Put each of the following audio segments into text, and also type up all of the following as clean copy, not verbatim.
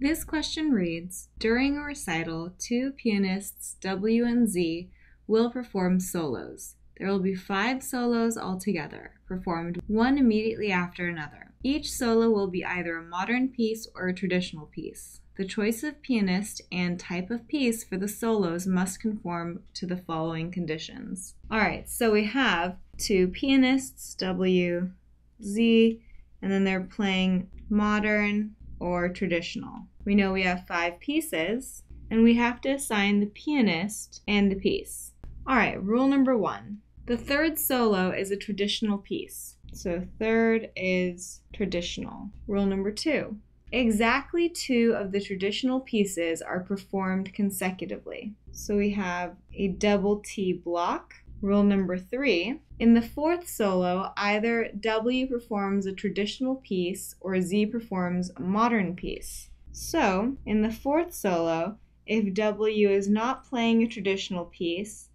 This question reads, during a recital, two pianists, W and Z, will perform solos. There will be 5 solos altogether, performed one immediately after another. Each solo will be either a modern piece or a traditional piece. The choice of pianist and type of piece for the solos must conform to the following conditions. Alright, so we have two pianists, W, Z, and then they're playing modern or traditional. We know we have 5 pieces, and we have to assign the pianist and the piece. Alright, rule number 1. The third solo is a traditional piece. So third is traditional. Rule number 2. Exactly 2 of the traditional pieces are performed consecutively. So we have a double T block. Rule number 3. In the fourth solo, either W performs a traditional piece or Z performs a modern piece. So, in the fourth solo, if W is not playing a traditional piece,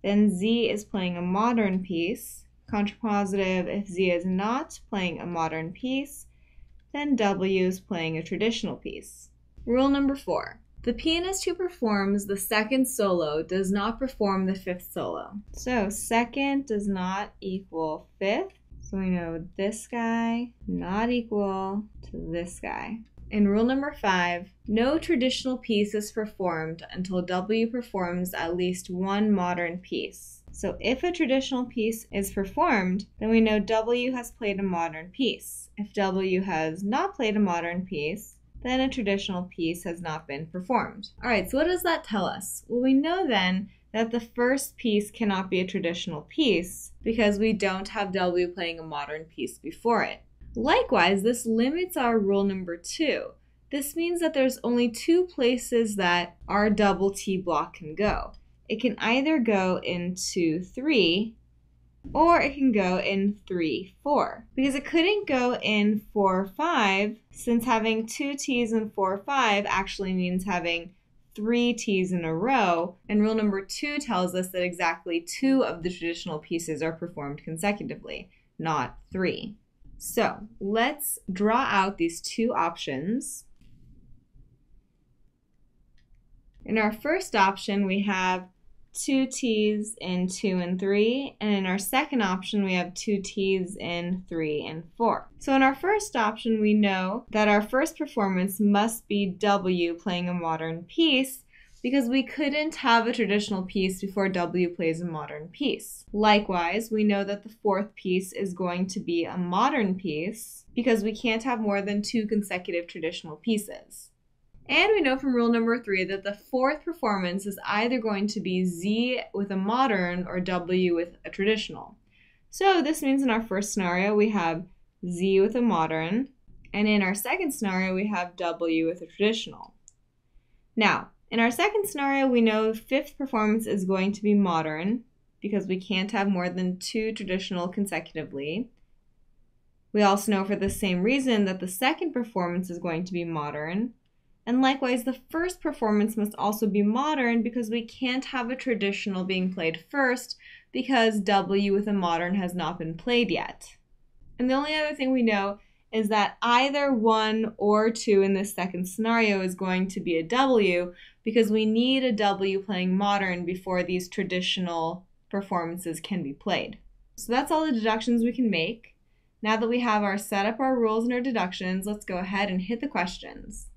then Z is playing a modern piece. Contrapositive, if Z is not playing a modern piece, then W is playing a traditional piece. Rule number 4. The pianist who performs the second solo does not perform the fifth solo. So second does not equal fifth. So we know this guy not equal to this guy. In rule number 5, no traditional piece is performed until W performs at least one modern piece. So if a traditional piece is performed, then we know W has played a modern piece. If W has not played a modern piece, then a traditional piece has not been performed. Alright, so what does that tell us? Well, we know then that the first piece cannot be a traditional piece because we don't have W playing a modern piece before it. Likewise, this limits our rule number 2. This means that there's only 2 places that our double T block can go. It can either go into 3 or it can go in 3, 4. Because it couldn't go in 4, 5, since having 2 T's in 4, 5 actually means having 3 T's in a row, and rule number 2 tells us that exactly 2 of the traditional pieces are performed consecutively, not 3. So let's draw out these 2 options. In our first option, we have 2 T's in 2 and 3, and in our second option, we have 2 T's in 3 and 4. So in our first option, we know that our first performance must be W playing a modern piece, because we couldn't have a traditional piece before W plays a modern piece. Likewise, we know that the fourth piece is going to be a modern piece because we can't have more than 2 consecutive traditional pieces. And we know from rule number 3 that the fourth performance is either going to be Z with a modern or W with a traditional. So this means in our first scenario we have Z with a modern, and in our second scenario we have W with a traditional. Now, in our second scenario, we know fifth performance is going to be modern because we can't have more than 2 traditional consecutively. We also know for the same reason that the second performance is going to be modern. And likewise, the first performance must also be modern because we can't have a traditional being played first because W with a modern has not been played yet. And the only other thing we know is that either 1 or 2 in this second scenario is going to be a W because we need a W playing modern before these traditional performances can be played. So that's all the deductions we can make. Now that we have set up our rules and our deductions, let's go ahead and hit the questions.